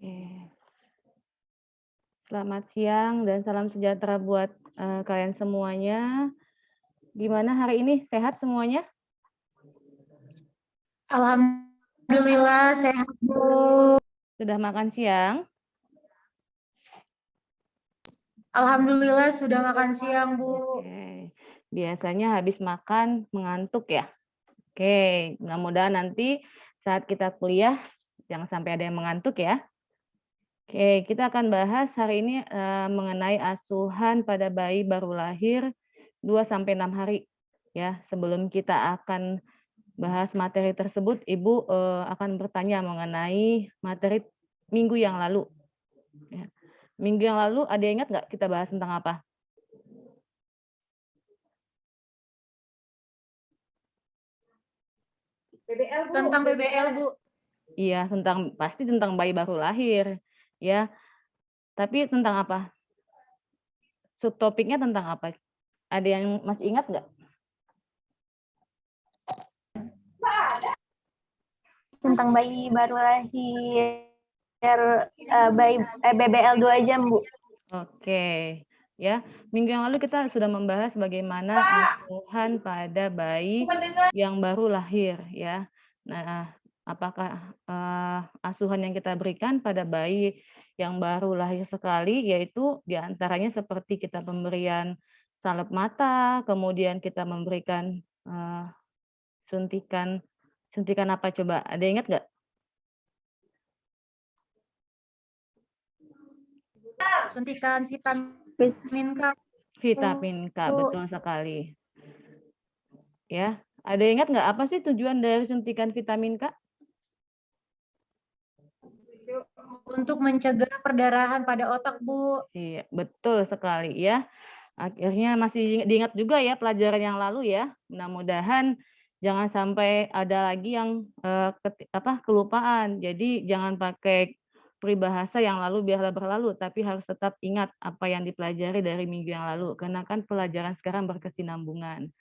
Oke. Selamat siang dan salam sejahtera buat, kalian semuanya. Gimana hari ini, sehat semuanya? Alhamdulillah sehat, Bu. Sudah makan siang? Alhamdulillah sudah makan siang, Bu. Oke. Biasanya habis makan mengantuk ya? Oke, mudah-mudahan nanti saat kita kuliah jangan sampai ada yang mengantuk ya. Oke, kita akan bahas hari ini, mengenai asuhan pada bayi baru lahir 2 sampai 6 hari, ya. Sebelum kita akan bahas materi tersebut, Ibu, akan bertanya mengenai materi minggu yang lalu, ya. Minggu yang lalu ada yang ingat nggak kita bahas tentang apa? Tentang BBL, Bu. Iya, pasti tentang bayi baru lahir, ya. Tapi tentang apa? Subtopiknya tentang apa? Ada yang masih ingat nggak? Tentang bayi baru lahir, BBL 2 jam, Bu. Oke, ya. Minggu yang lalu kita sudah membahas bagaimana asuhan pada bayi yang baru lahir, ya. Nah, apakah, asuhan yang kita berikan pada bayi yang baru lahir sekali, yaitu diantaranya seperti kita pemberian salep mata, kemudian kita memberikan, suntikan apa coba, ada ingat nggak? Suntikan vitamin K. Vitamin K, betul sekali. Ya, ada ingat nggak apa sih tujuan dari suntikan vitamin K? Untuk mencegah perdarahan pada otak, Bu. Iya, betul sekali ya. Akhirnya masih diingat juga ya pelajaran yang lalu ya. Mudah-mudahan jangan sampai ada lagi yang kelupaan. Jadi jangan pakai peribahasa yang lalu biarlah berlalu, tapi harus tetap ingat apa yang dipelajari dari minggu yang lalu. Karena kan pelajaran sekarang berkesinambungan.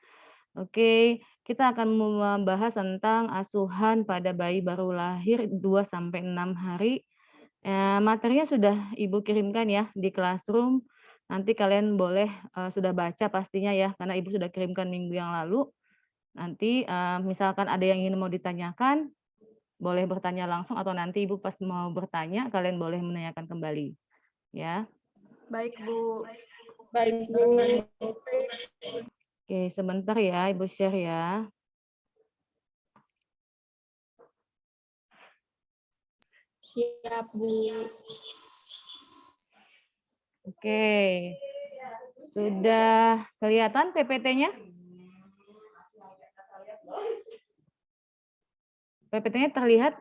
Oke, kita akan membahas tentang asuhan pada bayi baru lahir 2 sampai 6 hari. Materinya sudah Ibu kirimkan ya di Classroom. Nanti kalian boleh, sudah baca pastinya ya, karena Ibu sudah kirimkan minggu yang lalu. Nanti, misalkan ada yang ingin mau ditanyakan, boleh bertanya langsung atau nanti Ibu pas mau bertanya, kalian boleh menanyakan kembali, ya. Baik, Bu. Baik, Bu. Oke, sebentar ya Ibu share ya. Siap, Bu. Oke. Sudah kelihatan PPT-nya? PPT-nya terlihat?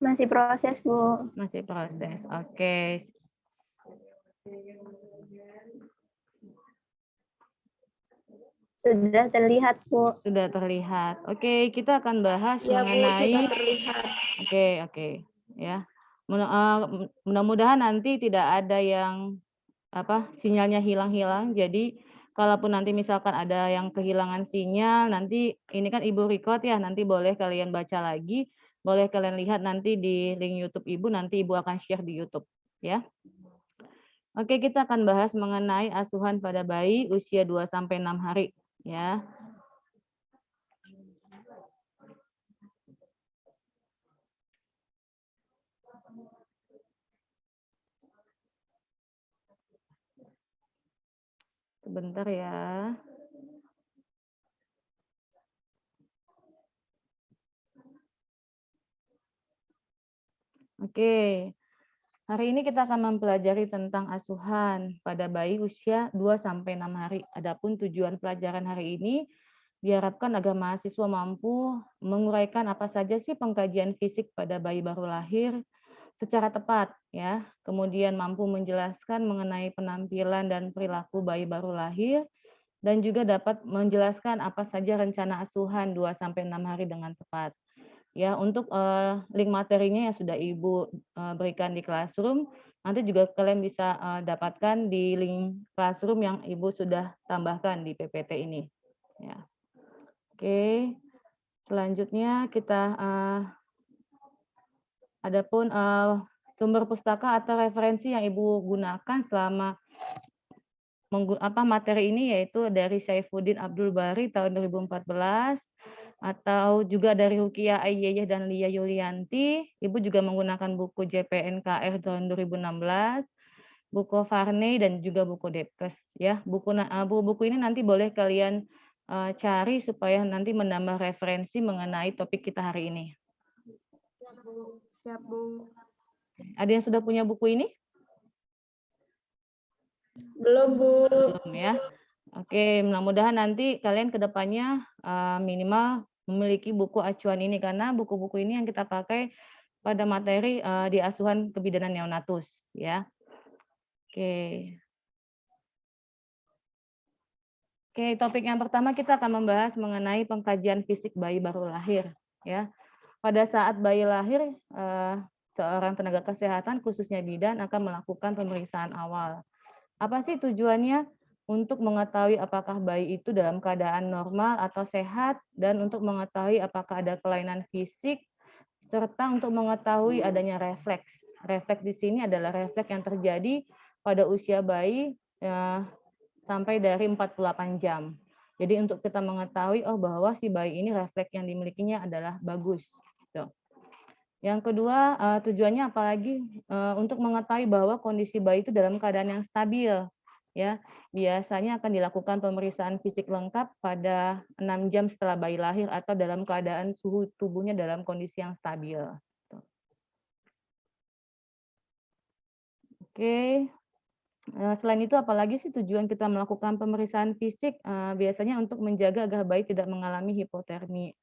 Masih proses, Bu. Masih proses. Oke. Sudah terlihat, Bu. Sudah terlihat. Oke, kita akan bahas Ya, Bu, sudah mengenai terlihat. oke, ya. Mudah-mudahan nanti tidak ada yang sinyalnya hilang-hilang. Jadi kalaupun nanti misalkan ada yang kehilangan sinyal, nanti ini kan Ibu record ya, nanti boleh kalian baca lagi, boleh kalian lihat nanti di link YouTube Ibu, nanti Ibu akan share di YouTube, ya. Oke, kita akan bahas mengenai asuhan pada bayi usia 2 sampai 6 hari, ya. Sebentar ya. Oke. Hari ini kita akan mempelajari tentang asuhan pada bayi usia 2 sampai 6 hari. Adapun tujuan pelajaran hari ini diharapkan agar mahasiswa mampu menguraikan apa saja sih pengkajian fisik pada bayi baru lahir secara tepat ya. Kemudian mampu menjelaskan mengenai penampilan dan perilaku bayi baru lahir dan juga dapat menjelaskan apa saja rencana asuhan 2 sampai 6 hari dengan tepat. Ya, untuk, link materinya yang sudah Ibu, berikan di Classroom, nanti juga kalian bisa, dapatkan di link Classroom yang Ibu sudah tambahkan di PPT ini, ya. Oke, Selanjutnya kita adapun sumber pustaka atau referensi yang Ibu gunakan selama materi ini yaitu dari Saifuddin Abdul Bari tahun 2014 atau juga dari Ruqyah Ayyeyeh dan Lia Yulianti. Ibu juga menggunakan buku JPNKR tahun 2016, buku Varney dan juga buku Depkes ya. Buku ini nanti boleh kalian cari supaya nanti menambah referensi mengenai topik kita hari ini. Siap, Bu. Siap, Bu. Ada yang sudah punya buku ini? Belum, Bu. Belum ya. Oke, mudah-mudahan nanti kalian ke depannya minimal memiliki buku acuan ini karena buku-buku ini yang kita pakai pada materi di asuhan kebidanan neonatus ya. Oke. Oke, topik yang pertama kita akan membahas mengenai pengkajian fisik bayi baru lahir ya. Pada saat bayi lahir seorang tenaga kesehatan khususnya bidan akan melakukan pemeriksaan awal. Apa sih tujuannya? Untuk mengetahui apakah bayi itu dalam keadaan normal atau sehat dan untuk mengetahui apakah ada kelainan fisik serta untuk mengetahui adanya refleks. Refleks di sini adalah refleks yang terjadi pada usia bayi sampai dari 48 jam. Jadi untuk kita mengetahui bahwa si bayi ini refleks yang dimilikinya adalah bagus. Gitu. Yang kedua, tujuannya apalagi untuk mengetahui bahwa kondisi bayi itu dalam keadaan yang stabil. Ya, biasanya akan dilakukan pemeriksaan fisik lengkap pada 6 jam setelah bayi lahir atau dalam keadaan suhu tubuhnya dalam kondisi yang stabil. Oke. Selain itu apalagi sih tujuan kita melakukan pemeriksaan fisik? Biasanya untuk menjaga agar bayi tidak mengalami hipotermi.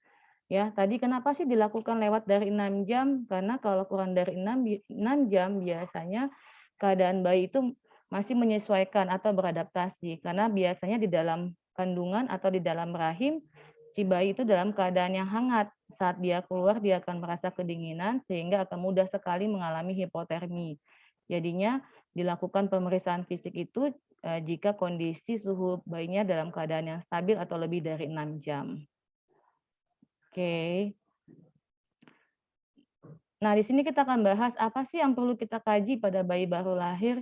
Ya, tadi kenapa sih dilakukan lewat dari 6 jam? Karena kalau kurang dari 6 jam biasanya keadaan bayi itu masih menyesuaikan atau beradaptasi. Karena biasanya di dalam kandungan atau di dalam rahim, si bayi itu dalam keadaan yang hangat. Saat dia keluar, dia akan merasa kedinginan sehingga akan mudah sekali mengalami hipotermi. Jadinya dilakukan pemeriksaan fisik itu jika kondisi suhu bayinya dalam keadaan yang stabil atau lebih dari 6 jam. Oke. Nah, di sini kita akan bahas apa sih yang perlu kita kaji pada bayi baru lahir.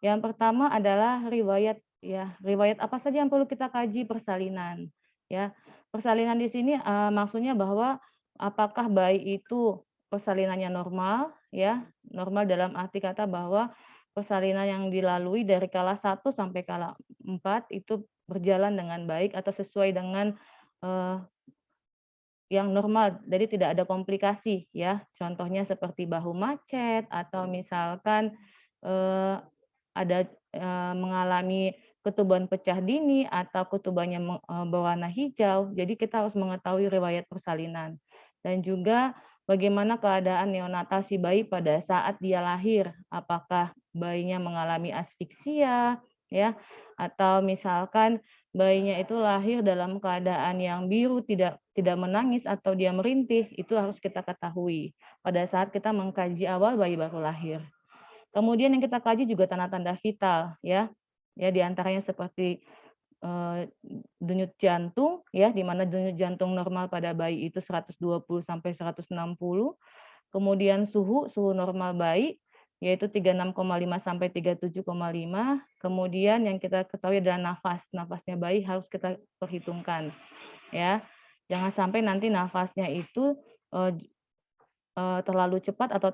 Yang pertama adalah riwayat ya. Riwayat apa saja yang perlu kita kaji? Persalinan ya. Persalinan di sini maksudnya bahwa apakah bayi itu persalinannya normal ya. Normal dalam arti kata bahwa persalinan yang dilalui dari kala 1 sampai kala 4 itu berjalan dengan baik atau sesuai dengan yang normal, jadi tidak ada komplikasi ya. Contohnya seperti bahu macet atau misalkan ada mengalami ketuban pecah dini atau ketubannya berwarna hijau. Jadi kita harus mengetahui riwayat persalinan dan juga bagaimana keadaan neonatal si bayi pada saat dia lahir. Apakah bayinya mengalami asfiksia ya atau misalkan bayinya itu lahir dalam keadaan yang biru, tidak menangis atau dia merintih, itu harus kita ketahui pada saat kita mengkaji awal bayi baru lahir. Kemudian yang kita kaji juga tanda-tanda vital ya. Ya diantaranya seperti denyut jantung ya, di mana denyut jantung normal pada bayi itu 120 sampai 160. Kemudian suhu normal bayi yaitu 36,5 sampai 37,5. Kemudian yang kita ketahui adalah nafasnya bayi harus kita perhitungkan ya. Jangan sampai nanti nafasnya itu terlalu cepat atau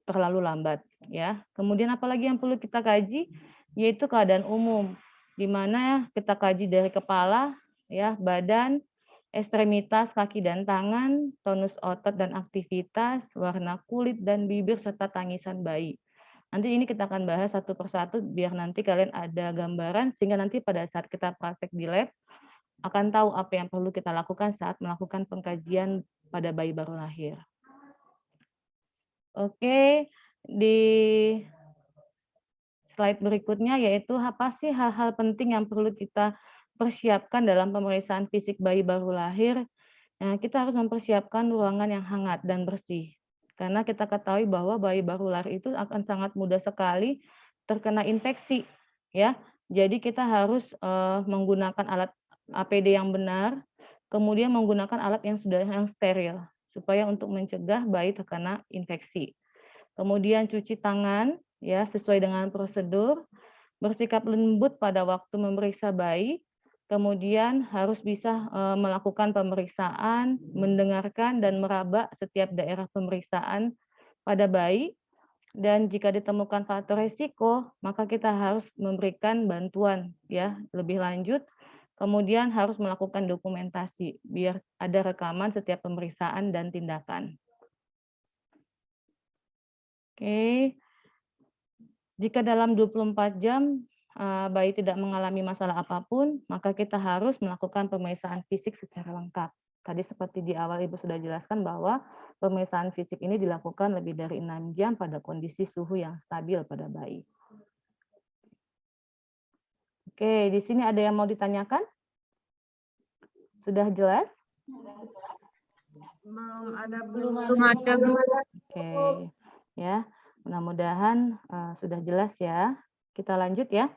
terlalu lambat ya. Kemudian apalagi yang perlu kita kaji yaitu keadaan umum di mana kita kaji dari kepala ya, badan, ekstremitas kaki dan tangan, tonus otot dan aktivitas, warna kulit dan bibir serta tangisan bayi. Nanti ini kita akan bahas satu persatu biar nanti kalian ada gambaran sehingga nanti pada saat kita praktek di lab akan tahu apa yang perlu kita lakukan saat melakukan pengkajian pada bayi baru lahir. Oke, di slide berikutnya yaitu apa sih hal-hal penting yang perlu kita persiapkan dalam pemeriksaan fisik bayi baru lahir. Nah, kita harus mempersiapkan ruangan yang hangat dan bersih. Karena kita ketahui bahwa bayi baru lahir itu akan sangat mudah sekali terkena infeksi, ya. Jadi kita harus menggunakan alat APD yang benar kemudian menggunakan alat yang steril supaya untuk mencegah bayi terkena infeksi. Kemudian cuci tangan ya sesuai dengan prosedur, bersikap lembut pada waktu memeriksa bayi, kemudian harus bisa melakukan pemeriksaan, mendengarkan dan meraba setiap daerah pemeriksaan pada bayi, dan jika ditemukan faktor risiko, maka kita harus memberikan bantuan ya lebih lanjut. Kemudian harus melakukan dokumentasi biar ada rekaman setiap pemeriksaan dan tindakan. Oke. Jika dalam 24 jam bayi tidak mengalami masalah apapun, maka kita harus melakukan pemeriksaan fisik secara lengkap. Tadi seperti di awal Ibu sudah jelaskan bahwa pemeriksaan fisik ini dilakukan lebih dari 6 jam pada kondisi suhu yang stabil pada bayi. Oke, di sini ada yang mau ditanyakan? Sudah jelas? Belum ada, Bu. Oke, ya. Mudah-mudahan sudah jelas ya. Kita lanjut ya.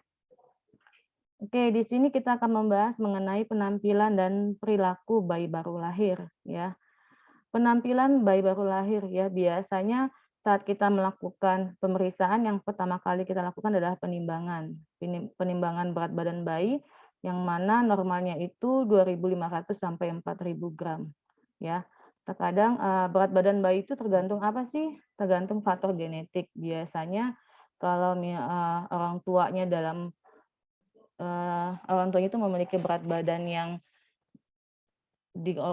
Oke, di sini kita akan membahas mengenai penampilan dan perilaku bayi baru lahir ya. Penampilan bayi baru lahir ya, biasanya saat kita melakukan pemeriksaan yang pertama kali kita lakukan adalah penimbangan. Penimbangan berat badan bayi yang mana normalnya itu 2.500 sampai 4.000 gram ya. Terkadang berat badan bayi itu tergantung apa sih? Tergantung faktor genetik. Biasanya kalau orang tuanya orang tuanya itu memiliki berat badan yang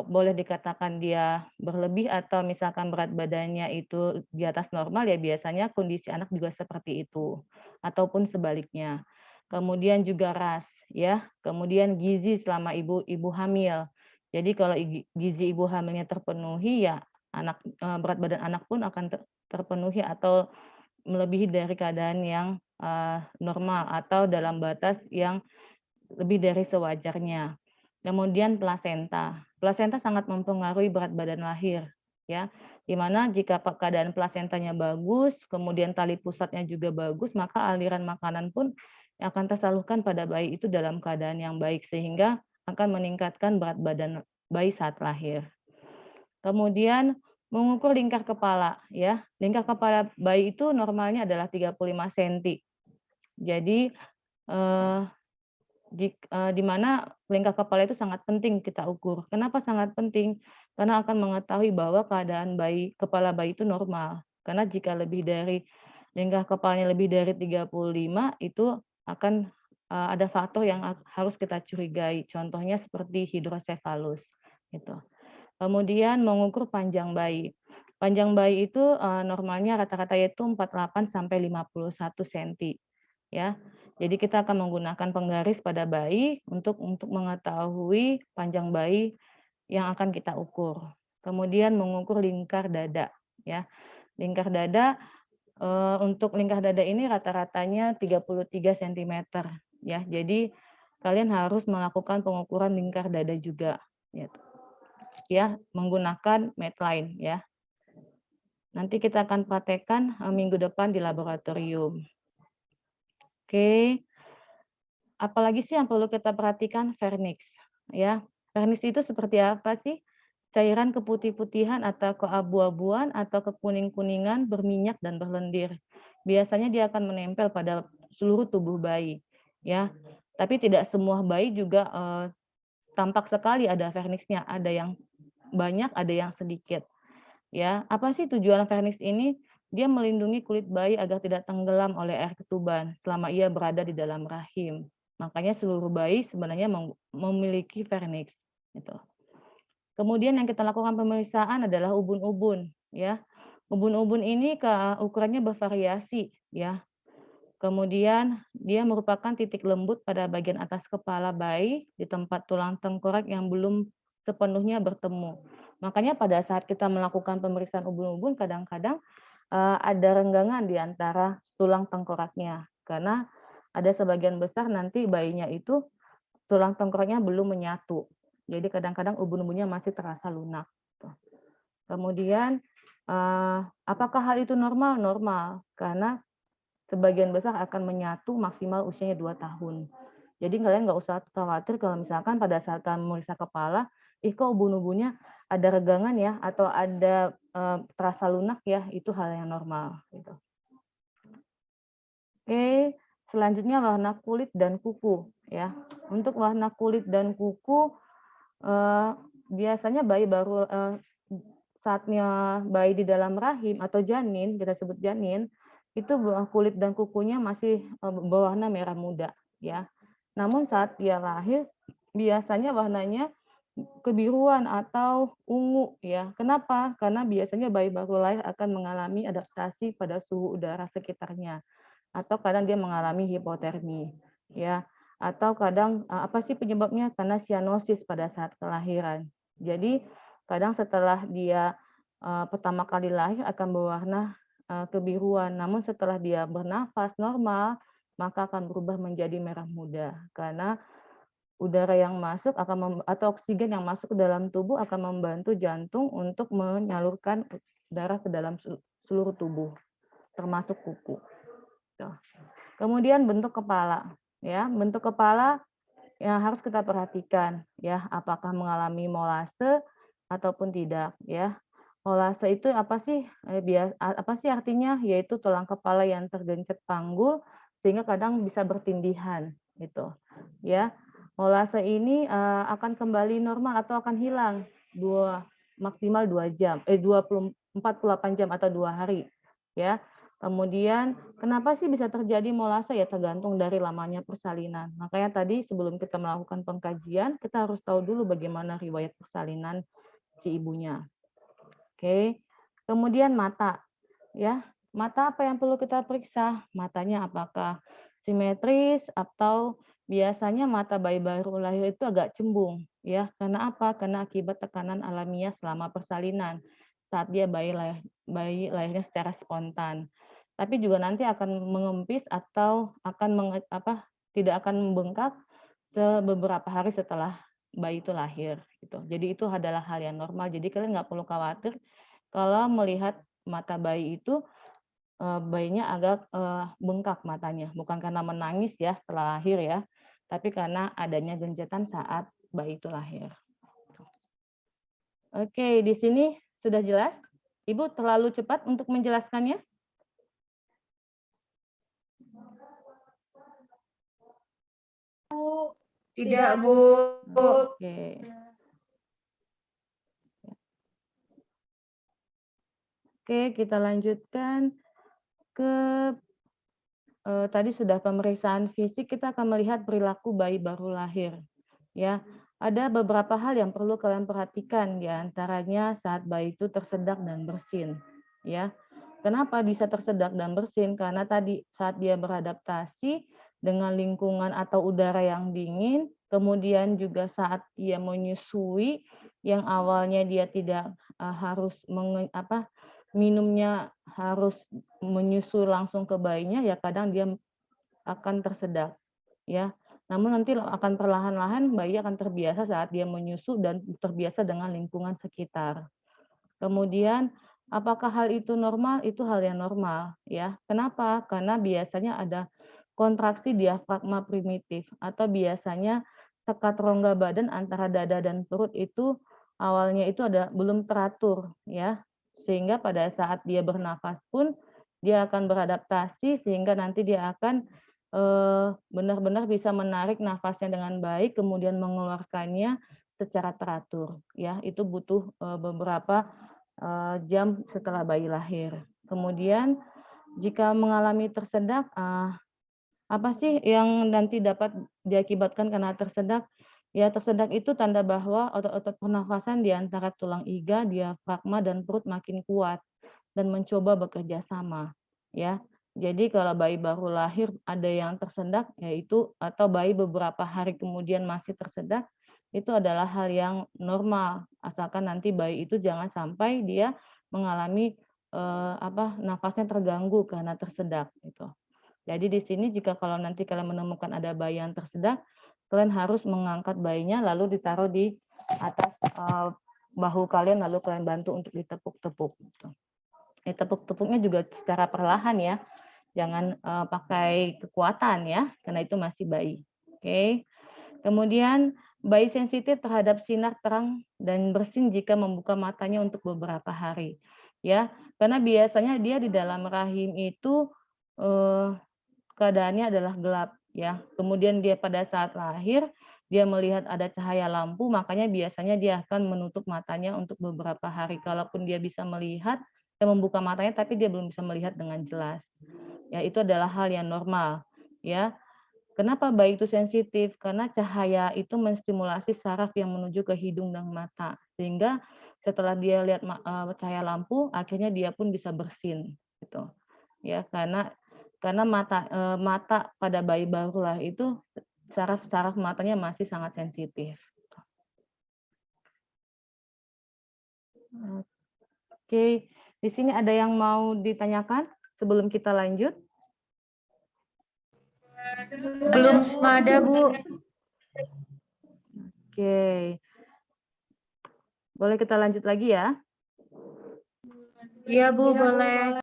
boleh dikatakan dia berlebih atau misalkan berat badannya itu di atas normal, ya biasanya kondisi anak juga seperti itu, ataupun sebaliknya. Kemudian juga ras, ya. Kemudian gizi selama ibu hamil. Jadi kalau gizi ibu hamilnya terpenuhi, ya berat badan anak pun akan terpenuhi atau melebihi dari keadaan yang normal atau dalam batas yang lebih dari sewajarnya. Kemudian plasenta. Plasenta sangat mempengaruhi berat badan lahir, ya. Di mana jika keadaan plasentanya bagus, kemudian tali pusatnya juga bagus, maka aliran makanan pun akan tersalurkan pada bayi itu dalam keadaan yang baik sehingga akan meningkatkan berat badan bayi saat lahir. Kemudian mengukur lingkar kepala, ya. Lingkar kepala bayi itu normalnya adalah 35 cm. Jadi di mana lingkar kepala itu sangat penting kita ukur. Kenapa sangat penting? Karena akan mengetahui bahwa keadaan kepala bayi itu normal. Karena jika lingkar kepalanya lebih dari 35 itu akan ada faktor yang harus kita curigai. Contohnya seperti hidrosefalus gitu. Kemudian mengukur panjang bayi. Panjang bayi itu normalnya rata-rata yaitu 48 sampai 51 cm. Ya. Jadi kita akan menggunakan penggaris pada bayi untuk mengetahui panjang bayi yang akan kita ukur. Kemudian mengukur lingkar dada, ya. Lingkar dada untuk lingkar dada ini rata-ratanya 33 cm, ya. Jadi kalian harus melakukan pengukuran lingkar dada juga, ya, menggunakan Medline, ya. Nanti kita akan praktekkan minggu depan di laboratorium. Oke. Apalagi sih yang perlu kita perhatikan? Vernix, ya. Vernix itu seperti apa sih? Cairan keputih-putihan atau keabu-abuan atau kekuning-kuningan berminyak dan berlendir. Biasanya dia akan menempel pada seluruh tubuh bayi, ya. Tapi tidak semua bayi juga tampak sekali ada vernixnya, ada yang banyak, ada yang sedikit. Ya, apa sih tujuan vernix ini? Dia melindungi kulit bayi agar tidak tenggelam oleh air ketuban selama ia berada di dalam rahim. Makanya seluruh bayi sebenarnya memiliki vernix. Gitu. Kemudian yang kita lakukan pemeriksaan adalah ubun-ubun, ya. Ubun-ubun ini ukurannya bervariasi, ya. Kemudian dia merupakan titik lembut pada bagian atas kepala bayi di tempat tulang tengkorak yang belum sepenuhnya bertemu. Makanya pada saat kita melakukan pemeriksaan ubun-ubun kadang-kadang ada renggangan di antara tulang tengkoraknya karena ada sebagian besar nanti bayinya itu tulang tengkoraknya belum menyatu. Jadi kadang-kadang ubun-ubunnya masih terasa lunak. Kemudian apakah hal itu normal? Normal karena sebagian besar akan menyatu maksimal usianya 2 tahun. Jadi kalian nggak usah khawatir kalau misalkan pada saat kalian memeriksa kepala ih kok ubun-ubunnya ada regangan ya atau ada terasa lunak ya, itu hal yang normal gitu. Oke, selanjutnya warna kulit dan kuku ya. Untuk warna kulit dan kuku biasanya bayi baru saatnya bayi di dalam rahim atau janin, kita sebut janin, itu kulit dan kukunya masih berwarna merah muda ya. Namun saat dia lahir biasanya warnanya kebiruan atau ungu ya. Kenapa? Karena biasanya bayi baru lahir akan mengalami adaptasi pada suhu udara sekitarnya atau kadang dia mengalami hipotermi ya. Atau kadang apa sih penyebabnya? Karena sianosis pada saat kelahiran. Jadi kadang setelah dia pertama kali lahir akan berwarna kebiruan, namun setelah dia bernafas normal maka akan berubah menjadi merah muda karena udara yang masuk akan atau oksigen yang masuk ke dalam tubuh akan membantu jantung untuk menyalurkan darah ke dalam seluruh tubuh, termasuk kuku. Tuh. Kemudian bentuk kepala, ya bentuk kepala yang harus kita perhatikan, ya apakah mengalami molase ataupun tidak, ya. Molase itu apa sih? Apa sih artinya? Yaitu tulang kepala yang tergencet panggul sehingga kadang bisa bertindihan, gitu, ya. Molase ini akan kembali normal atau akan hilang maksimal 2 jam, 48 jam atau 2 hari, ya. Kemudian kenapa sih bisa terjadi molase? Ya tergantung dari lamanya persalinan. Makanya tadi sebelum kita melakukan pengkajian, kita harus tahu dulu bagaimana riwayat persalinan si ibunya. Oke. Kemudian mata, ya. Mata apa yang perlu kita periksa? Matanya apakah simetris atau biasanya mata bayi baru lahir itu agak cembung, ya. Karena apa? Karena akibat tekanan alamiah selama persalinan saat dia bayi lahirnya secara spontan. Tapi juga nanti akan mengempis atau akan tidak akan membengkak beberapa hari setelah bayi itu lahir gitu. Jadi itu adalah hal yang normal. Jadi kalian nggak perlu khawatir kalau melihat mata bayi itu bayinya agak bengkak matanya, bukan karena menangis ya setelah lahir ya, tapi karena adanya genjetan saat bayi itu lahir. Oke, di sini sudah jelas? Ibu terlalu cepat untuk menjelaskannya? Tidak, Bu. Oke. Oke, kita lanjutkan ke tadi sudah pemeriksaan fisik, kita akan melihat perilaku bayi baru lahir. Ya, ada beberapa hal yang perlu kalian perhatikan, di antaranya saat bayi itu tersedak dan bersin. Ya, kenapa bisa tersedak dan bersin? Karena tadi saat dia beradaptasi dengan lingkungan atau udara yang dingin, kemudian juga saat ia menyusui, yang awalnya dia tidak harus minumnya harus menyusu langsung ke bayinya, ya kadang dia akan tersedak, ya. Namun nanti akan perlahan-lahan bayi akan terbiasa saat dia menyusu dan terbiasa dengan lingkungan sekitar. Kemudian apakah hal itu normal? Itu hal yang normal, ya. Kenapa? Karena biasanya ada kontraksi diafragma primitif atau biasanya sekat rongga badan antara dada dan perut itu awalnya itu belum teratur, ya. Sehingga pada saat dia bernafas pun dia akan beradaptasi sehingga nanti dia akan benar-benar bisa menarik nafasnya dengan baik kemudian mengeluarkannya secara teratur, ya. Itu butuh beberapa jam setelah bayi lahir. Kemudian jika mengalami tersedak, apa sih yang nanti dapat diakibatkan karena tersedak? Ya, tersedak itu tanda bahwa otot-otot pernafasan di antara tulang iga, diafragma, dan perut makin kuat dan mencoba bekerja sama. Ya, jadi kalau bayi baru lahir ada yang tersedak, yaitu atau bayi beberapa hari kemudian masih tersedak, itu adalah hal yang normal, asalkan nanti bayi itu jangan sampai dia mengalami nafasnya terganggu karena tersedak gitu. Jadi di sini jika kalau nanti kalian menemukan ada bayi yang tersedak, kalian harus mengangkat bayinya lalu ditaruh di atas bahu kalian lalu kalian bantu untuk ditepuk-tepuk. Gitu. Tepuk-tepuknya juga secara perlahan ya, jangan pakai kekuatan ya, karena itu masih bayi. Oke. Kemudian bayi sensitif terhadap sinar terang dan bersin jika membuka matanya untuk beberapa hari, ya. Karena biasanya dia di dalam rahim itu, keadaannya adalah gelap, ya. Kemudian dia pada saat lahir, dia melihat ada cahaya lampu, makanya biasanya dia akan menutup matanya untuk beberapa hari. Kalaupun dia bisa melihat dan membuka matanya, tapi dia belum bisa melihat dengan jelas. Ya, itu adalah hal yang normal, ya. Kenapa bayi itu sensitif? Karena cahaya itu menstimulasi saraf yang menuju ke hidung dan mata, sehingga setelah dia lihat cahaya lampu, akhirnya dia pun bisa bersin, gitu. Ya, karena mata pada bayi baru lahir itu saraf-saraf matanya masih sangat sensitif. Oke, di sini ada yang mau ditanyakan sebelum kita lanjut? Belum ada, Bu. Oke. Boleh kita lanjut lagi ya? Iya, Bu, boleh.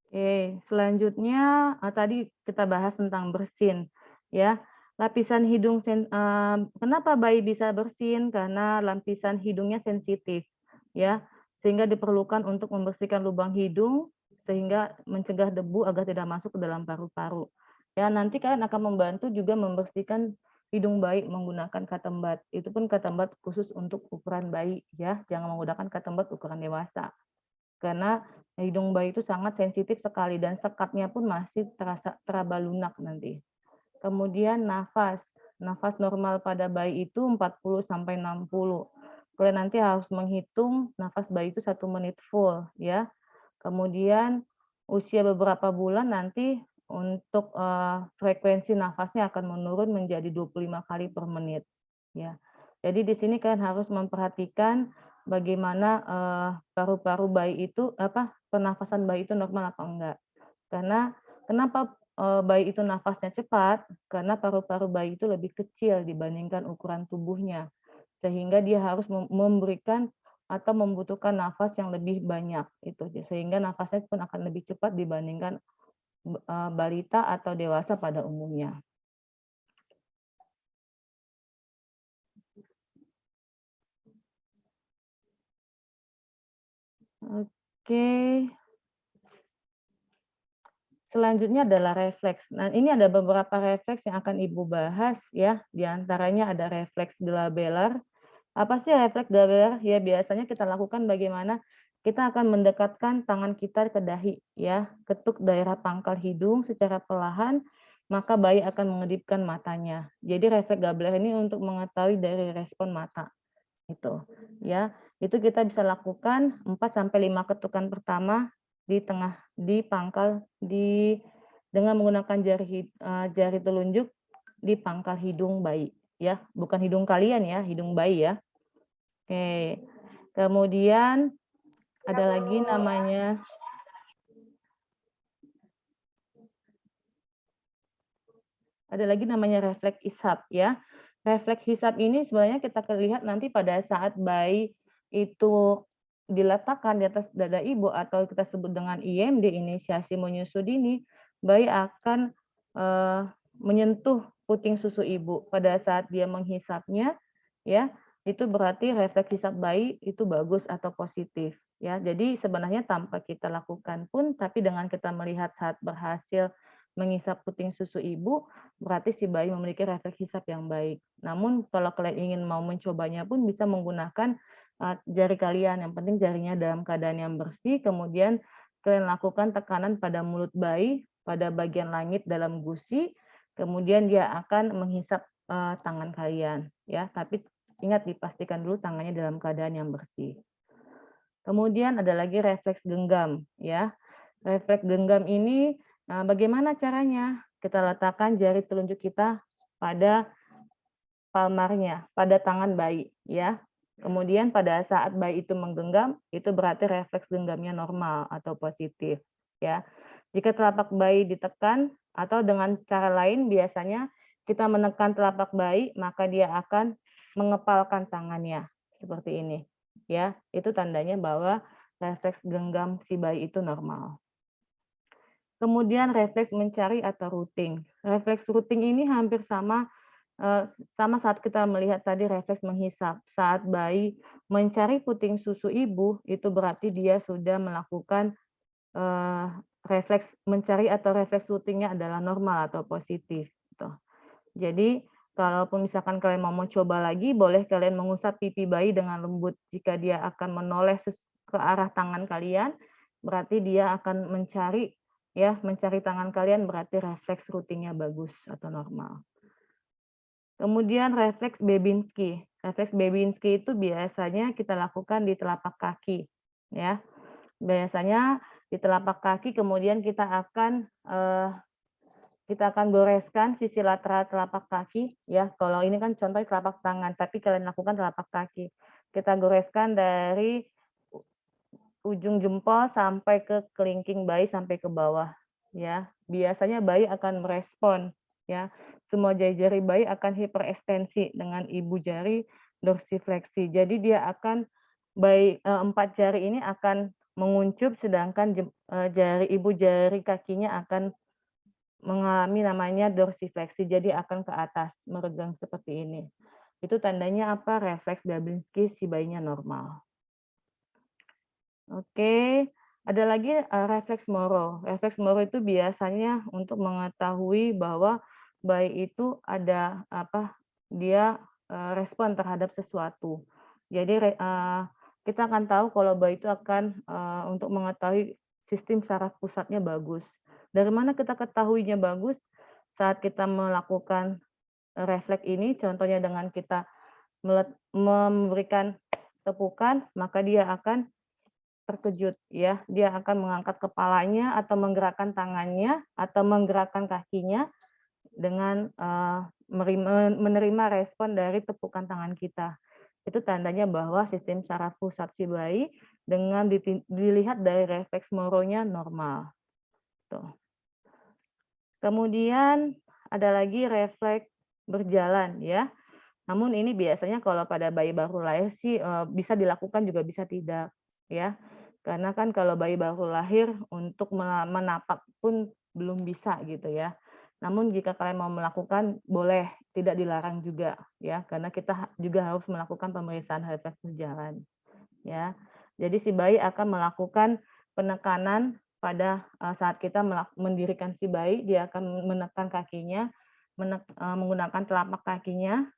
Oke, selanjutnya tadi kita bahas tentang bersin, ya. Lapisan hidung kenapa bayi bisa bersin? Karena lapisan hidungnya sensitif, ya, sehingga diperlukan untuk membersihkan lubang hidung sehingga mencegah debu agar tidak masuk ke dalam paru-paru. Ya, nanti kalian akan membantu juga membersihkan hidung bayi menggunakan katembat. Itu pun katembat khusus untuk ukuran bayi, ya. Jangan menggunakan katembat ukuran dewasa. Karena hidung bayi itu sangat sensitif sekali dan sekatnya pun masih teraba lunak nanti. Kemudian nafas. Nafas normal pada bayi itu 40 sampai 60. Kalian nanti harus menghitung nafas bayi itu 1 menit full, ya. Kemudian usia beberapa bulan nanti untuk frekuensi nafasnya akan menurun menjadi 25 kali per menit, ya. Jadi di sini kalian harus memperhatikan bagaimana paru-paru bayi itu pernafasan bayi itu normal apa enggak. Karena kenapa bayi itu nafasnya cepat? Karena paru-paru bayi itu lebih kecil dibandingkan ukuran tubuhnya. Sehingga dia harus memberikan atau membutuhkan nafas yang lebih banyak itu. Sehingga nafasnya pun akan lebih cepat dibandingkan balita atau dewasa pada umumnya. Oke. Selanjutnya adalah refleks. Nah, ini ada beberapa refleks yang akan Ibu bahas ya. Di antaranya ada refleks glabellar. Apa sih refleks glabellar? Ya, biasanya kita lakukan bagaimana kita akan mendekatkan tangan kita ke dahi ya, ketuk daerah pangkal hidung secara perlahan, maka bayi akan mengedipkan matanya. Jadi refleks glabellar ini untuk mengetahui dari respon mata. Itu ya. Itu kita bisa lakukan 4 sampai 5 ketukan pertama di pangkal dengan menggunakan jari telunjuk di pangkal hidung bayi ya, bukan hidung kalian ya, hidung bayi ya. Oke. Kemudian ada lagi namanya refleks ishap ya. Refleks hisap ini sebenarnya kita lihat nanti pada saat bayi itu diletakkan di atas dada ibu atau kita sebut dengan IMD, inisiasi menyusu dini, bayi akan menyentuh puting susu ibu. Pada saat dia menghisapnya, ya, itu berarti refleks hisap bayi itu bagus atau positif. Ya, jadi sebenarnya tanpa kita lakukan pun, tapi dengan kita melihat saat berhasil menghisap puting susu ibu, berarti si bayi memiliki refleks hisap yang baik. Namun kalau kalian ingin mau mencobanya pun bisa menggunakan jari kalian, yang penting jarinya dalam keadaan yang bersih, kemudian kalian lakukan tekanan pada mulut bayi, pada bagian langit dalam gusi, kemudian dia akan menghisap tangan kalian, ya. Tapi ingat dipastikan dulu tangannya dalam keadaan yang bersih. Kemudian ada lagi refleks genggam, ya. Refleks genggam ini bagaimana caranya? Kita letakkan jari telunjuk kita pada palmarnya, pada tangan bayi, ya. Kemudian pada saat bayi itu menggenggam, itu berarti refleks genggamnya normal atau positif, ya. Jika telapak bayi ditekan atau dengan cara lain biasanya kita menekan telapak bayi, maka dia akan mengepalkan tangannya seperti ini, ya. Itu tandanya bahwa refleks genggam si bayi itu normal. Kemudian refleks mencari atau rooting. Refleks rooting ini hampir sama sama saat kita melihat tadi refleks menghisap, saat bayi mencari puting susu ibu, itu berarti dia sudah melakukan, eee, refleks mencari atau refleks syutingnya adalah normal atau positif, gitu. Jadi, kalaupun misalkan kalian mau coba lagi, boleh kalian mengusap pipi bayi dengan lembut. Jika dia akan menoleh ke arah tangan kalian, berarti dia akan mencari ya, mencari tangan kalian berarti refleks rutinnya bagus atau normal. Kemudian refleks Babinski. Refleks Babinski itu biasanya kita lakukan di telapak kaki, ya. Biasanya di telapak kaki kemudian kita akan goreskan sisi lateral telapak kaki, ya. Kalau ini kan contohnya telapak tangan, tapi kalian lakukan telapak kaki. Kita goreskan dari ujung jempol sampai ke kelingking bayi sampai ke bawah, ya. Biasanya bayi akan merespon, ya. Semua jari-jari bayi akan hiperekstensi dengan ibu jari dorsifleksi. Jadi dia akan 4 jari ini akan menguncup sedangkan ibu jari kakinya akan mengalami namanya dorsifleksi, jadi akan ke atas, meregang seperti ini. Itu tandanya apa? Refleks Babinski si bayinya normal. Oke, ada lagi refleks Moro. Refleks Moro itu biasanya untuk mengetahui bahwa bayi itu ada dia respon terhadap sesuatu. Jadi kita akan tahu kalau bayi itu akan untuk mengetahui sistem saraf pusatnya bagus. Dari mana kita ketahuinya bagus? Saat kita melakukan refleks ini, contohnya dengan kita memberikan tepukan, maka dia akan terkejut, ya. Dia akan mengangkat kepalanya atau menggerakkan tangannya atau menggerakkan kakinya dengan menerima respon dari tepukan tangan kita. Itu tandanya bahwa sistem saraf pusat si bayi dengan dilihat dari refleks Moronya normal. Tuh. Kemudian ada lagi refleks berjalan, ya. Namun ini biasanya kalau pada bayi baru lahir sih bisa dilakukan juga bisa tidak, ya. Karena kan kalau bayi baru lahir untuk menapak pun belum bisa gitu ya. Namun jika kalian mau melakukan boleh, tidak dilarang juga ya, karena kita juga harus melakukan pemeriksaan refleks berjalan ya. Jadi si bayi akan melakukan penekanan pada saat kita mendirikan si bayi, dia akan menekan kakinya, menggunakan telapak kakinya.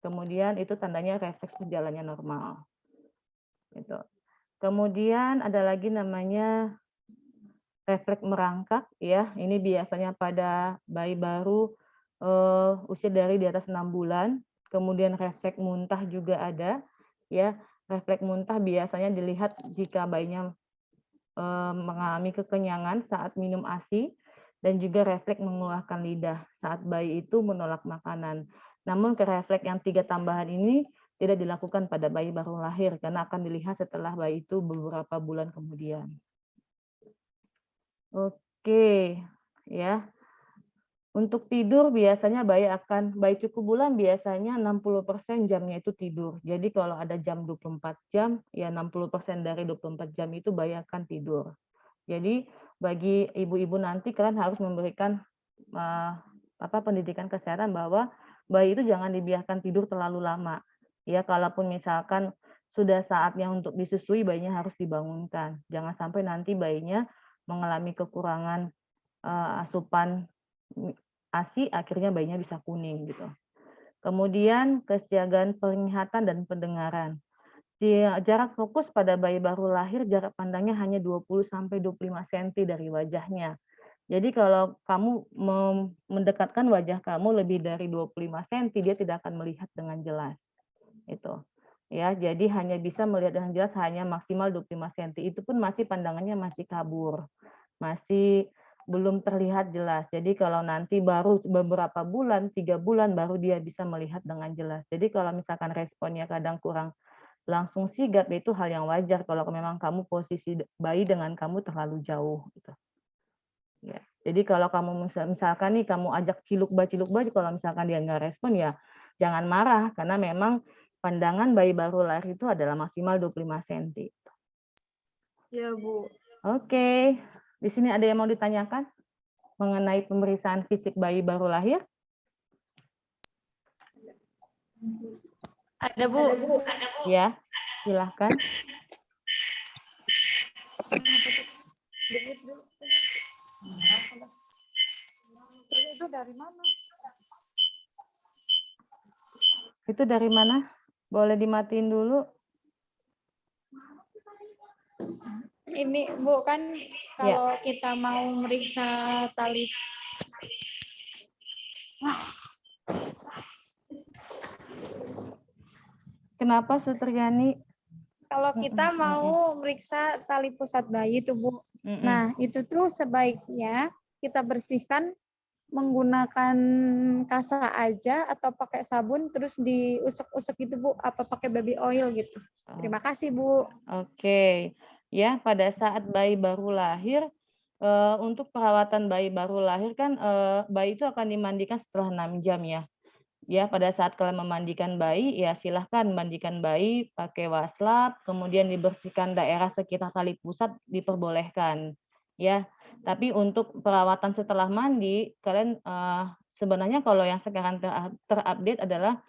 Kemudian itu tandanya refleks berjalannya normal. Gitu. Kemudian ada lagi namanya refleks merangkak ya. Ini biasanya pada bayi baru usia dari di atas 6 bulan. Kemudian refleks muntah juga ada ya. Refleks muntah biasanya dilihat jika bayinya mengalami kekenyangan saat minum ASI dan juga refleks mengeluarkan lidah saat bayi itu menolak makanan. Namun refleks yang 3 tambahan ini tidak dilakukan pada bayi baru lahir karena akan dilihat setelah bayi itu beberapa bulan kemudian. Oke, ya. Untuk tidur biasanya bayi cukup bulan biasanya 60% jamnya itu tidur. Jadi kalau ada jam 24 jam, ya 60% dari 24 jam itu bayi akan tidur. Jadi bagi ibu-ibu nanti kalian harus memberikan pendidikan kesehatan bahwa bayi itu jangan dibiarkan tidur terlalu lama. Ya, kalaupun misalkan sudah saatnya untuk disusui, bayinya harus dibangunkan. Jangan sampai nanti bayinya mengalami kekurangan asupan ASI, akhirnya bayinya bisa kuning gitu. Kemudian kesiagaan penglihatan dan pendengaran. Jarak fokus pada bayi baru lahir, jarak pandangnya hanya 20-25 cm dari wajahnya. Jadi kalau kamu mendekatkan wajah kamu lebih dari 25 cm, dia tidak akan melihat dengan jelas. Itu. Ya, jadi hanya bisa melihat dengan jelas hanya maksimal 25 cm. Itu pun masih pandangannya masih kabur. Masih belum terlihat jelas. Jadi kalau nanti baru beberapa bulan, 3 bulan baru dia bisa melihat dengan jelas. Jadi kalau misalkan responnya kadang kurang langsung sigap, itu hal yang wajar kalau memang kamu posisi bayi dengan kamu terlalu jauh gitu. Ya. Jadi kalau kamu misalkan nih kamu ajak ciluk-ba, kalau misalkan dia nggak respon ya jangan marah karena memang pandangan bayi baru lahir itu adalah maksimal 25 cm. Ya, Bu. Oke. Di sini ada yang mau ditanyakan mengenai pemeriksaan fisik bayi baru lahir? Ada, Bu. Ya, silahkan. Itu dari mana? Itu dari mana? Boleh dimatiin dulu. Ini, Bu, kan Ya. kalau kita mau meriksa tali. Kenapa, Sutriani? Kalau kita mau meriksa tali pusat bayi tuh, Bu. Nah, itu tuh sebaiknya kita bersihkan menggunakan kasa aja atau pakai sabun terus diusek-usek gitu, Bu, apa pakai baby oil gitu. Terima kasih, Bu. Oke. Ya, pada saat bayi baru lahir, untuk perawatan bayi baru lahir kan bayi itu akan dimandikan setelah 6 jam ya. Ya, pada saat kalian memandikan bayi, ya silahkan mandikan bayi pakai waslap, kemudian dibersihkan daerah sekitar tali pusat diperbolehkan. Ya, tapi untuk perawatan setelah mandi, kalian sebenarnya kalau yang sekarang terupdate adalah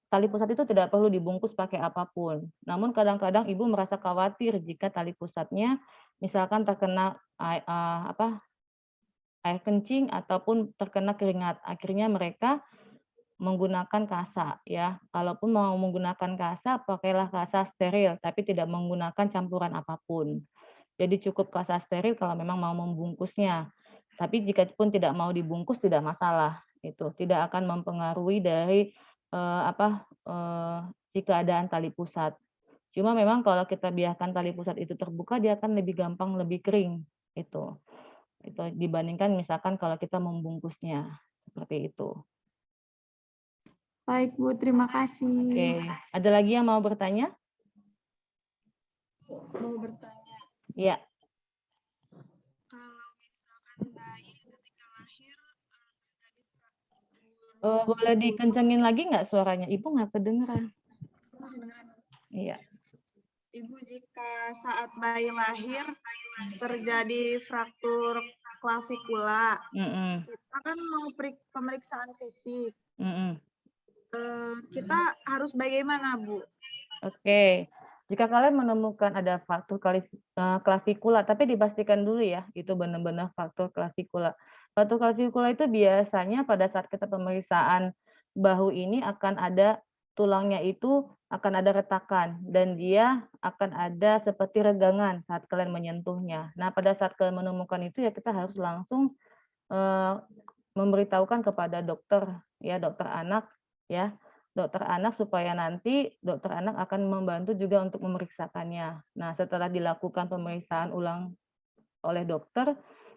tali pusat itu tidak perlu dibungkus pakai apapun. Namun kadang-kadang ibu merasa khawatir jika tali pusatnya misalkan terkena air kencing ataupun terkena keringat. Akhirnya mereka menggunakan kasa ya. Kalaupun mau menggunakan kasa, pakailah kasa steril, tapi tidak menggunakan campuran apapun. Jadi cukup kasa steril kalau memang mau membungkusnya. Tapi jika pun tidak mau dibungkus tidak masalah. Itu tidak akan mempengaruhi dari si keadaan tali pusat. Cuma memang kalau kita biarkan tali pusat itu terbuka, dia akan lebih gampang, lebih kering. Itu dibandingkan misalkan kalau kita membungkusnya seperti itu. Baik, Bu, terima kasih. Oke, ada lagi yang mau bertanya? Mau bertanya, Iya. kalau misalkan bayi ketika lahir Boleh dikencengin lagi nggak suaranya? Ibu nggak kedengeran. Iya. Ibu, jika saat bayi lahir terjadi fraktur klavikula, kita kan mau pemeriksaan fisik. Kita harus bagaimana, Bu? Oke. Jika kalian menemukan ada fraktur klavikula, tapi dipastikan dulu ya, itu benar-benar fraktur klavikula. Fraktur klavikula itu biasanya pada saat kita pemeriksaan bahu ini akan ada tulangnya itu akan ada retakan dan dia akan ada seperti regangan saat kalian menyentuhnya. Nah, pada saat kalian menemukan itu ya kita harus langsung memberitahukan kepada dokter ya, dokter anak ya. Dokter anak supaya nanti dokter anak akan membantu juga untuk memeriksakannya. Nah, setelah dilakukan pemeriksaan ulang oleh dokter,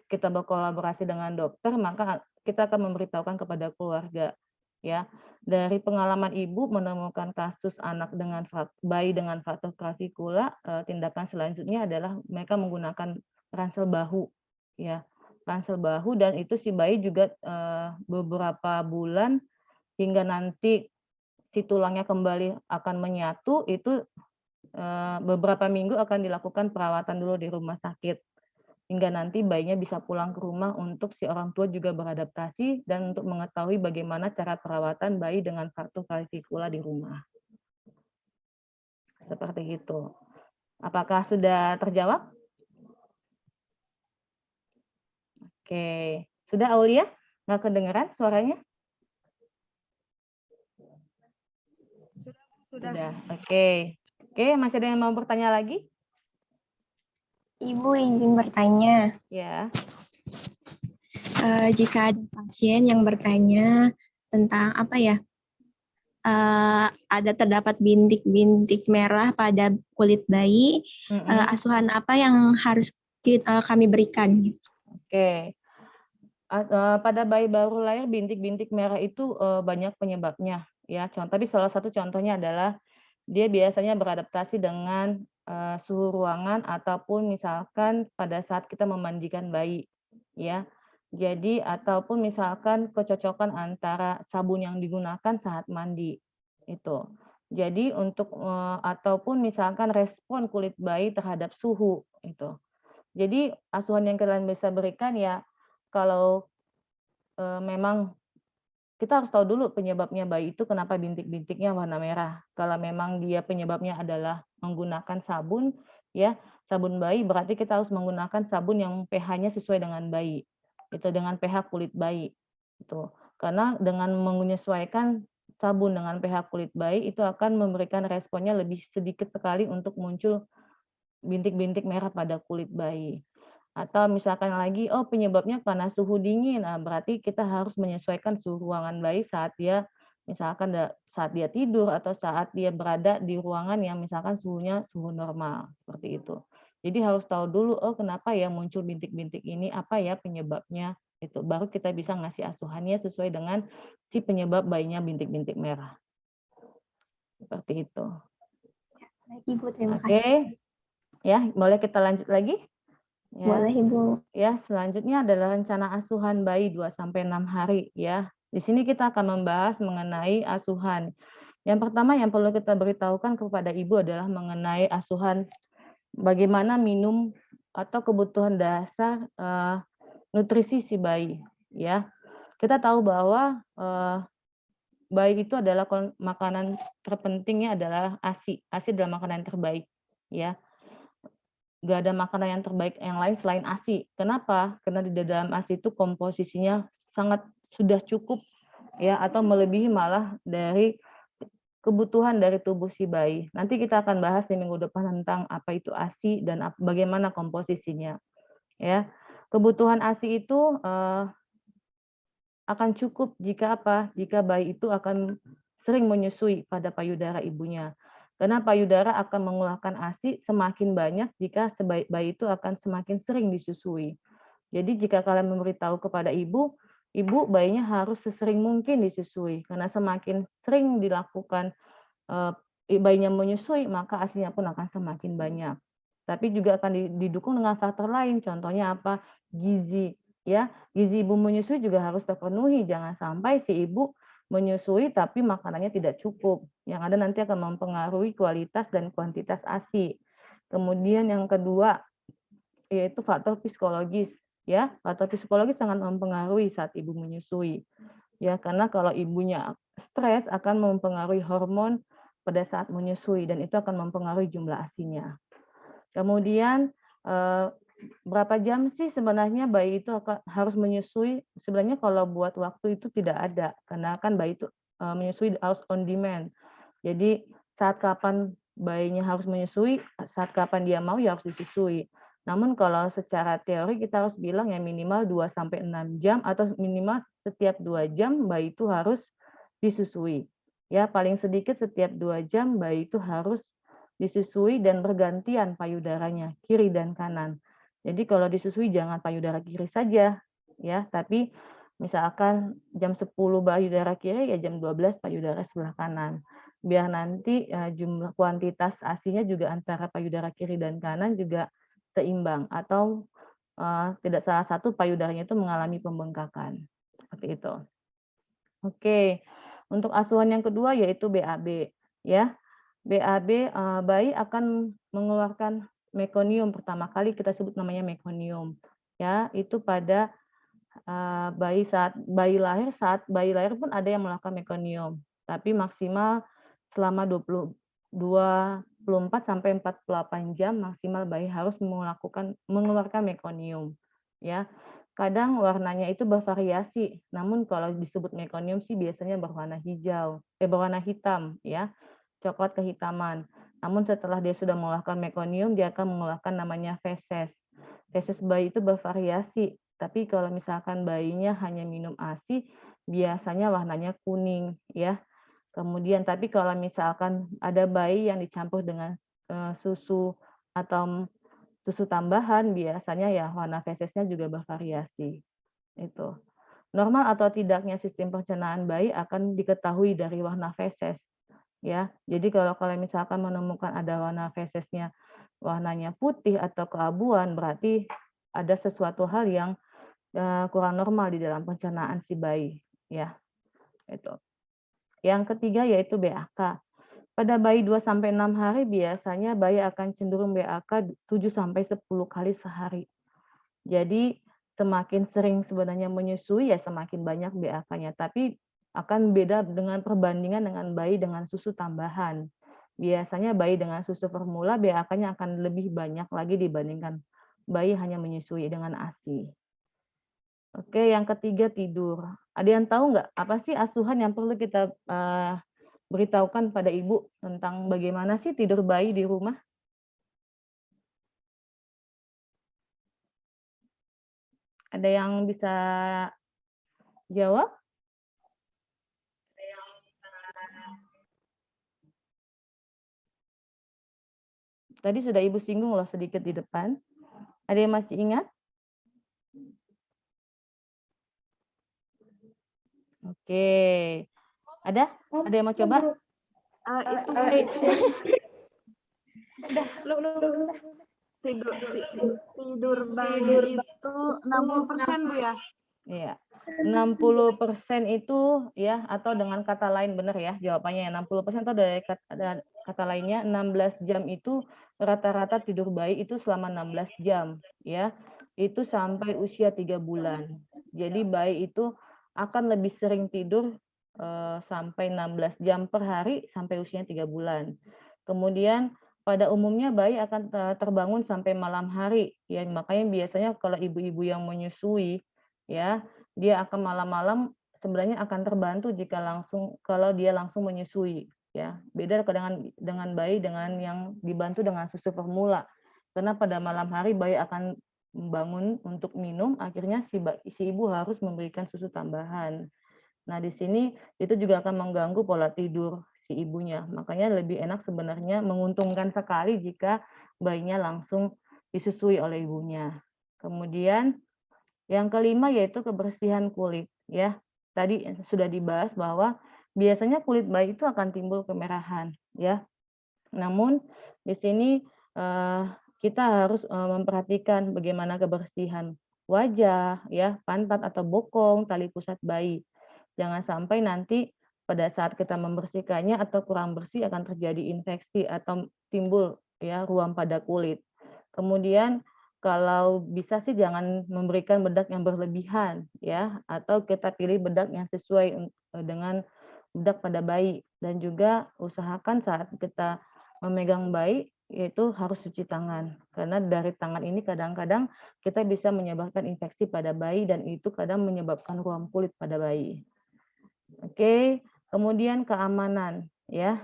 kita berkolaborasi dengan dokter, maka kita akan memberitahukan kepada keluarga. Ya, dari pengalaman ibu menemukan kasus anak dengan bayi dengan fraktur klavikula, tindakan selanjutnya adalah mereka menggunakan ransel bahu, ya, ransel bahu dan itu si bayi juga beberapa bulan hingga nanti si tulangnya kembali akan menyatu itu beberapa minggu akan dilakukan perawatan dulu di rumah sakit hingga nanti bayinya bisa pulang ke rumah untuk si orang tua juga beradaptasi dan untuk mengetahui bagaimana cara perawatan bayi dengan fraktur klavikula di rumah. Seperti itu. Apakah sudah terjawab? Oke. Sudah, Aulia? Nggak kedengeran suaranya? Sudah. Oke. Oke, masih ada yang mau bertanya lagi? Ibu izin bertanya. Ya. Jika ada pasien yang bertanya tentang apa ya, ada terdapat bintik-bintik merah pada kulit bayi, asuhan apa yang harus kami berikan? Oke. Pada bayi baru lahir bintik-bintik merah itu banyak penyebabnya ya. Tapi salah satu contohnya adalah dia biasanya beradaptasi dengan suhu ruangan ataupun misalkan pada saat kita memandikan bayi ya. Jadi ataupun misalkan kecocokan antara sabun yang digunakan saat mandi itu. Jadi untuk ataupun misalkan respon kulit bayi terhadap suhu itu. Jadi asuhan yang kalian bisa berikan ya kalau memang kita harus tahu dulu penyebabnya bayi itu kenapa bintik-bintiknya warna merah. Kalau memang dia penyebabnya adalah menggunakan sabun, ya, sabun bayi, berarti kita harus menggunakan sabun yang pH-nya sesuai dengan bayi. Itu dengan pH kulit bayi. Itu. Karena dengan menyesuaikan sabun dengan pH kulit bayi itu akan memberikan responnya lebih sedikit sekali untuk muncul bintik-bintik merah pada kulit bayi. Atau misalkan lagi, oh penyebabnya karena suhu dingin, nah berarti kita harus menyesuaikan suhu ruangan bayi saat dia misalkan saat dia tidur atau saat dia berada di ruangan yang misalkan suhunya suhu normal, seperti itu. Jadi harus tahu dulu, oh kenapa ya muncul bintik-bintik ini, apa ya penyebabnya, itu. Baru kita bisa ngasih asuhannya sesuai dengan si penyebab bayinya bintik-bintik merah. Seperti itu. Baik, Ibu, terima Oke, kasih. ya boleh kita lanjut lagi? Ya. Boleh, Ibu. Ya, selanjutnya adalah rencana asuhan bayi 2-6 hari ya. Di sini kita akan membahas mengenai asuhan. Yang pertama yang perlu kita beritahukan kepada ibu adalah mengenai asuhan bagaimana minum atau kebutuhan dasar nutrisi si bayi ya. Kita tahu bahwa bayi itu adalah makanan terpentingnya adalah ASI. ASI adalah makanan terbaik ya. Nggak ada makanan yang terbaik yang lain selain ASI. Kenapa? Karena di dalam ASI itu komposisinya sangat sudah cukup ya atau melebihi malah dari kebutuhan dari tubuh si bayi. Nanti kita akan bahas di minggu depan tentang apa itu ASI dan bagaimana komposisinya. Ya, kebutuhan ASI itu akan cukup jika apa? Jika bayi itu akan sering menyusui pada payudara ibunya. Karena payudara akan mengeluarkan ASI semakin banyak jika bayi itu akan semakin sering disusui. Jadi jika kalian memberitahu kepada ibu, ibu bayinya harus sesering mungkin disusui. Karena semakin sering dilakukan bayinya menyusui, maka ASI-nya pun akan semakin banyak. Tapi juga akan didukung dengan faktor lain, contohnya apa? Gizi. Ya, gizi ibu menyusui juga harus terpenuhi. Jangan sampai si ibu menyusui tapi makanannya tidak cukup. Yang ada nanti akan mempengaruhi kualitas dan kuantitas ASI. Kemudian yang kedua yaitu faktor psikologis. Ya, faktor psikologis sangat mempengaruhi saat ibu menyusui. Ya, karena kalau ibunya stres akan mempengaruhi hormon pada saat menyusui dan itu akan mempengaruhi jumlah ASI-nya. Kemudian berapa jam sih sebenarnya bayi itu harus menyusui? Sebenarnya kalau buat waktu itu tidak ada, karena kan bayi itu menyusui harus on demand. Jadi saat kapan bayinya harus menyusui, saat kapan dia mau ya harus disusui. Namun kalau secara teori kita harus bilang ya minimal 2-6 jam atau minimal setiap 2 jam bayi itu harus disusui. Ya paling sedikit setiap 2 jam bayi itu harus disusui dan bergantian payudaranya, kiri dan kanan. Jadi kalau disusui jangan payudara kiri saja, ya, tapi misalkan jam 10 payudara kiri, ya jam 12 payudara sebelah kanan. Biar nanti jumlah kuantitas ASI-nya juga antara payudara kiri dan kanan juga seimbang atau tidak salah satu payudaranya itu mengalami pembengkakan. Seperti itu. Oke, untuk asuhan yang kedua yaitu BAB, ya. BAB bayi akan mengeluarkan mekonium pertama kali kita sebut namanya mekonium ya itu pada saat bayi lahir pun ada yang melakukan mekonium tapi maksimal selama 24 sampai 48 jam maksimal bayi harus mengeluarkan mekonium ya kadang warnanya itu bervariasi namun kalau disebut mekonium sih biasanya berwarna hitam ya coklat kehitaman. Namun setelah dia sudah mengeluarkan mekonium, dia akan mengeluarkan namanya feses. Feses bayi itu bervariasi, tapi kalau misalkan bayinya hanya minum ASI, biasanya warnanya kuning, ya. Kemudian, tapi kalau misalkan ada bayi yang dicampur dengan susu atau susu tambahan, biasanya ya warna fesesnya juga bervariasi. Itu. Normal atau tidaknya sistem pencernaan bayi akan diketahui dari warna feses. Ya, jadi kalau kalian misalkan menemukan ada warna fesesnya warnanya putih atau keabuan, berarti ada sesuatu hal yang kurang normal di dalam pencernaan si bayi. Ya, itu. Yang ketiga yaitu BAK. Pada bayi 2-6 hari biasanya bayi akan cenderung BAK 7-10 kali sehari. Jadi semakin sering sebenarnya menyusui ya semakin banyak BAK-nya. Tapi akan beda dengan perbandingan dengan bayi dengan susu tambahan. Biasanya bayi dengan susu formula BAK-nya akan lebih banyak lagi dibandingkan bayi hanya menyusui dengan ASI. Oke, yang ketiga tidur. Ada yang tahu nggak apa sih asuhan yang perlu kita beritahukan pada ibu tentang bagaimana sih tidur bayi di rumah? Ada yang bisa jawab? Tadi sudah Ibu singgung loh sedikit di depan. Ada yang masih ingat? Oke. Ada? Ada yang mau coba? Tidur bayi itu 60% Bu ya? Iya. 60% itu ya, atau dengan kata lain benar ya jawabannya. 60% atau dari kata lainnya 16 jam itu rata-rata tidur bayi itu selama 16 jam ya. Itu sampai usia 3 bulan. Jadi bayi itu akan lebih sering tidur sampai 16 jam per hari sampai usianya 3 bulan. Kemudian pada umumnya bayi akan terbangun sampai malam hari ya, makanya biasanya kalau ibu-ibu yang menyusui ya, dia akan malam-malam sebenarnya akan terbantu jika kalau dia langsung menyusui ya. Beda dengan bayi dengan yang dibantu dengan susu formula. Karena pada malam hari bayi akan bangun untuk minum, akhirnya si ibu harus memberikan susu tambahan. Nah, di sini itu juga akan mengganggu pola tidur si ibunya. Makanya lebih enak sebenarnya, menguntungkan sekali jika bayinya langsung disusui oleh ibunya. Kemudian yang kelima yaitu kebersihan kulit ya. Tadi sudah dibahas bahwa biasanya kulit bayi itu akan timbul kemerahan ya. Namun di sini kita harus memperhatikan bagaimana kebersihan wajah ya, pantat atau bokong, tali pusat bayi. Jangan sampai nanti pada saat kita membersihkannya atau kurang bersih akan terjadi infeksi atau timbul ya ruam pada kulit. Kemudian kalau bisa sih jangan memberikan bedak yang berlebihan ya, atau kita pilih bedak yang sesuai dengan bedak pada bayi, dan juga usahakan saat kita memegang bayi yaitu harus cuci tangan, karena dari tangan ini kadang-kadang kita bisa menyebarkan infeksi pada bayi dan itu kadang menyebabkan ruam kulit pada bayi. Oke, kemudian keamanan ya.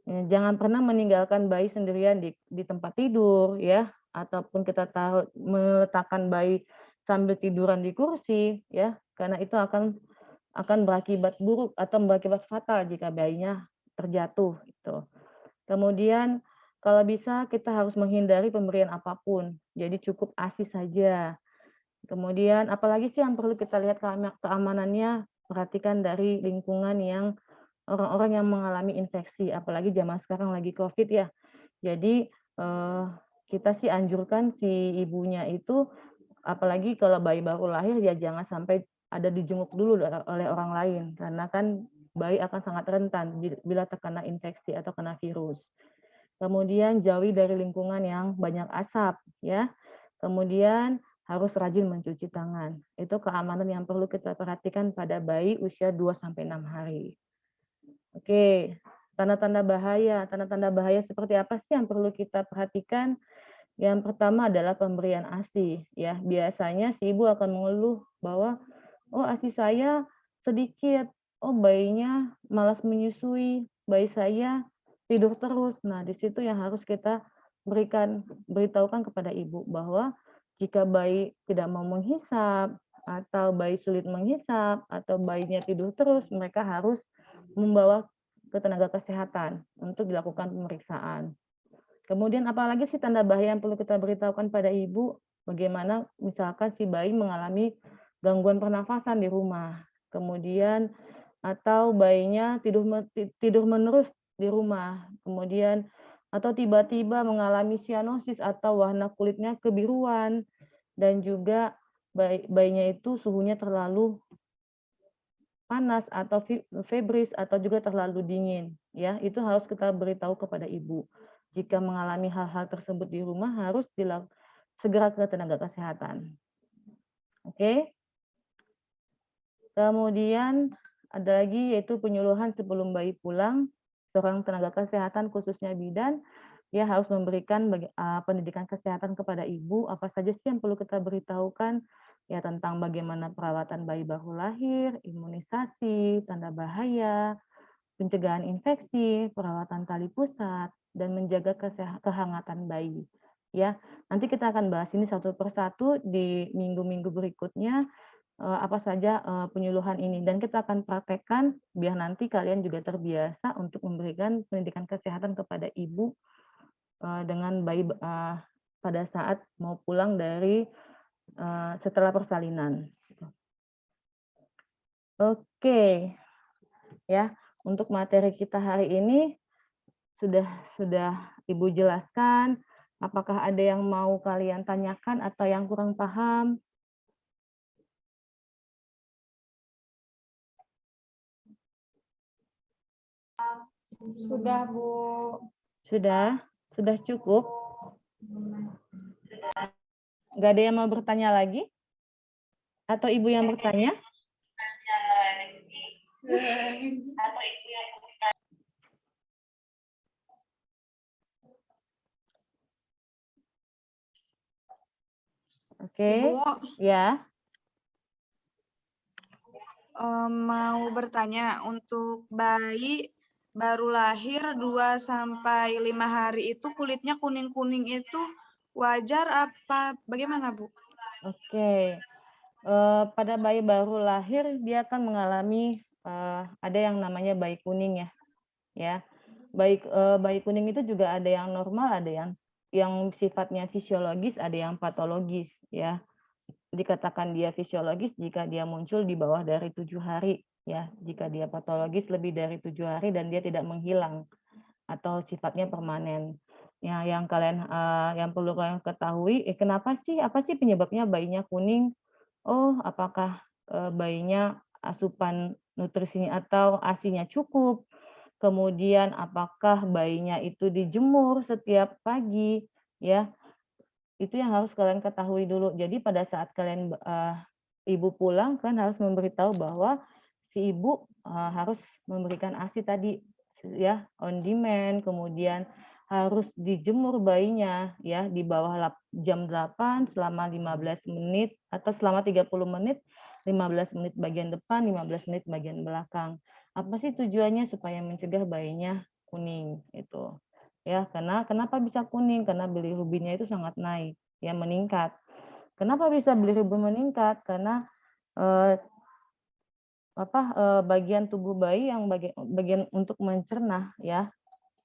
Jangan pernah meninggalkan bayi sendirian di tempat tidur ya, ataupun kita meletakkan bayi sambil tiduran di kursi ya, karena itu akan berakibat buruk atau berakibat fatal jika bayinya terjatuh gitu. Kemudian kalau bisa kita harus menghindari pemberian apapun, jadi cukup ASI saja. Kemudian apalagi sih yang perlu kita lihat keamanannya, perhatikan dari lingkungan yang orang-orang yang mengalami infeksi, apalagi zaman sekarang lagi COVID ya. Jadi kita sih anjurkan si ibunya itu, apalagi kalau bayi baru lahir ya jangan sampai ada dijenguk dulu oleh orang lain, karena kan bayi akan sangat rentan bila terkena infeksi atau kena virus. Kemudian jauhi dari lingkungan yang banyak asap ya. Kemudian harus rajin mencuci tangan. Itu keamanan yang perlu kita perhatikan pada bayi usia 2-6 hari. Oke, tanda-tanda bahaya. Tanda-tanda bahaya seperti apa sih yang perlu kita perhatikan? Yang pertama adalah pemberian ASI ya. Biasanya si ibu akan mengeluh bahwa oh ASI saya sedikit, oh bayinya malas menyusui, bayi saya tidur terus. Nah, di situ yang harus kita beritahukan kepada ibu bahwa jika bayi tidak mau menghisap atau bayi sulit menghisap atau bayinya tidur terus, mereka harus membawa ke tenaga kesehatan untuk dilakukan pemeriksaan. Kemudian apalagi sih tanda bahaya yang perlu kita beritahukan pada ibu? Bagaimana misalkan si bayi mengalami gangguan pernafasan di rumah, kemudian atau bayinya tidur menerus di rumah, kemudian atau tiba-tiba mengalami sianosis atau warna kulitnya kebiruan, dan juga bayinya itu suhunya terlalu panas atau febris atau juga terlalu dingin ya, itu harus kita beritahu kepada ibu. Jika mengalami hal-hal tersebut di rumah harus segera ke tenaga kesehatan. Oke. Kemudian ada lagi yaitu penyuluhan sebelum bayi pulang. Seorang tenaga kesehatan khususnya bidan ya harus memberikan pendidikan kesehatan kepada ibu, apa saja sih yang perlu kita beritahukan ya tentang bagaimana perawatan bayi baru lahir, imunisasi, tanda bahaya, pencegahan infeksi, perawatan tali pusat, dan menjaga kehangatan bayi. Ya, nanti kita akan bahas ini satu persatu di minggu-minggu berikutnya apa saja penyuluhan ini, dan kita akan praktekkan biar nanti kalian juga terbiasa untuk memberikan pendidikan kesehatan kepada ibu dengan bayi pada saat mau pulang dari setelah persalinan. Oke, ya untuk materi kita hari ini sudah Ibu jelaskan. Apakah ada yang mau kalian tanyakan atau yang kurang paham? Sudah, Bu. Sudah cukup? Nggak ada yang mau bertanya lagi? Atau Ibu yang bertanya? Oke, Ibu, ya. mau bertanya untuk bayi baru lahir 2-5 hari itu kulitnya kuning-kuning itu wajar apa bagaimana, Bu? Oke. Pada bayi baru lahir dia akan mengalami ada yang namanya bayi kuning ya. Ya. Bayi kuning itu juga ada yang normal, ada yang sifatnya fisiologis, ada yang patologis ya. Dikatakan dia fisiologis jika dia muncul di bawah dari 7 hari ya. Jika dia patologis lebih dari 7 hari dan dia tidak menghilang atau sifatnya permanen. Ya, yang perlu kalian ketahui, kenapa sih, apa sih penyebabnya bayinya kuning? Oh, apakah bayinya asupan nutrisinya atau ASI-nya cukup? Kemudian apakah bayinya itu dijemur setiap pagi? Ya, itu yang harus kalian ketahui dulu. Jadi pada saat kalian ibu pulang, kalian harus memberitahu bahwa si ibu harus memberikan ASI tadi ya, on demand, kemudian harus dijemur bayinya ya di bawah jam 8 selama 15 menit atau selama 30 menit, 15 menit bagian depan, 15 menit bagian belakang. Apa sih tujuannya? Supaya mencegah bayinya kuning itu. Ya, karena kenapa bisa kuning? Karena bilirubinnya itu sangat naik, ya meningkat. Kenapa bisa bilirubin meningkat? Karena bagian tubuh bayi yang bagian untuk mencerna ya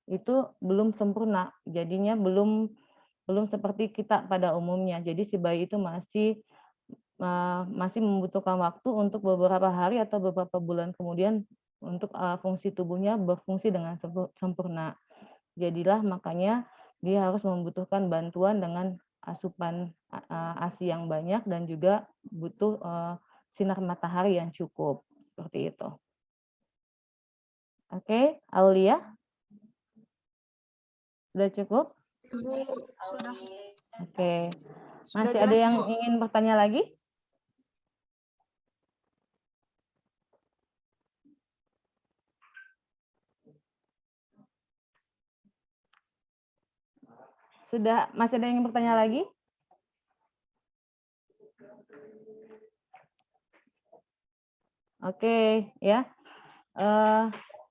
itu belum sempurna, jadinya belum seperti kita pada umumnya. Jadi si bayi itu masih membutuhkan waktu untuk beberapa hari atau beberapa bulan kemudian untuk fungsi tubuhnya berfungsi dengan sempurna. Jadilah makanya dia harus membutuhkan bantuan dengan asupan ASI yang banyak dan juga butuh sinar matahari yang cukup. Seperti itu. Oke, Aulia? Sudah cukup? Bu, sudah. Oke. Sudah Masih ada jelas, yang Bu. ingin bertanya lagi? Masih ada yang ingin bertanya lagi? Oke, ya.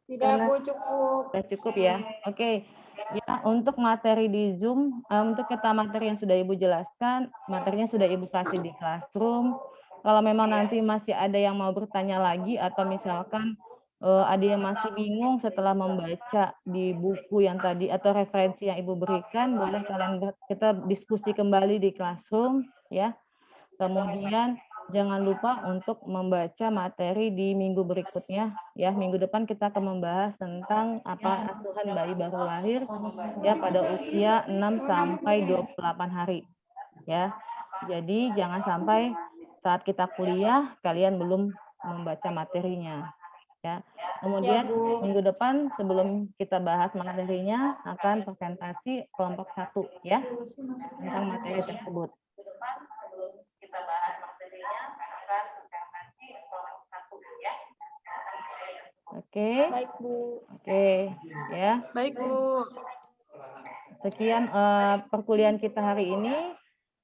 Tidak, Bu, cukup. Sudah cukup ya. Oke. Ya, untuk materi di Zoom, untuk kita materi yang sudah Ibu jelaskan, materinya sudah Ibu kasih di Classroom. Kalau memang nanti masih ada yang mau bertanya lagi atau misalkan ada yang masih bingung setelah membaca di buku yang tadi atau referensi yang Ibu berikan, boleh kita diskusi kembali di Classroom ya. Kemudian jangan lupa untuk membaca materi di minggu berikutnya ya. Minggu depan kita akan membahas tentang apa asuhan bayi baru lahir ya pada usia 6 sampai 28 hari ya. Jadi jangan sampai saat kita kuliah kalian belum membaca materinya ya. Kemudian minggu depan sebelum kita bahas materinya akan presentasi kelompok 1 ya tentang materi tersebut. Oke. Baik, Bu. Oke, ya. Baik, Bu. Sekian perkuliahan kita hari ini,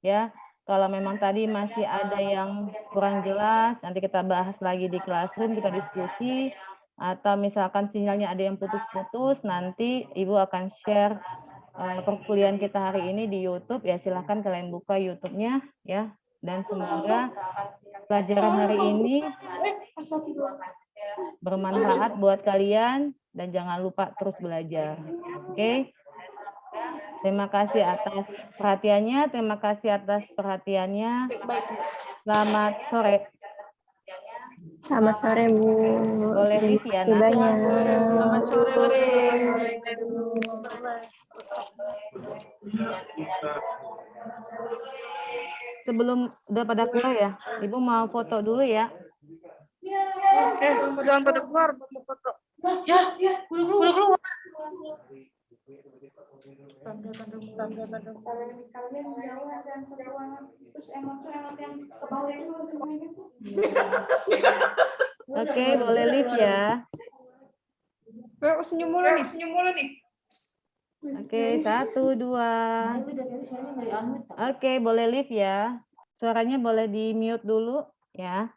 ya. Kalau memang tadi masih ada yang kurang jelas, nanti kita bahas lagi di classroom, kita diskusi. Atau misalkan sinyalnya ada yang putus-putus, nanti Ibu akan share perkuliahan kita hari ini di YouTube. Ya, silahkan kalian buka YouTube-nya, ya. Dan semoga pelajaran hari ini bermanfaat buat kalian dan jangan lupa terus belajar. Oke? Terima kasih atas perhatiannya, terima kasih atas perhatiannya. Selamat sore. Selamat sore, Bu. Boleh Terima live ya, kasih Nak? banyak. Selamat sore. Sebelum udah pada keluar ya, Ibu mau foto dulu ya. Jangan pada keluar, mau foto. Ya, udah keluar. Oke, boleh live ya. Senyum mulu nih. Oke, 1, 2. Oke, boleh live ya. Suaranya boleh di mute dulu ya.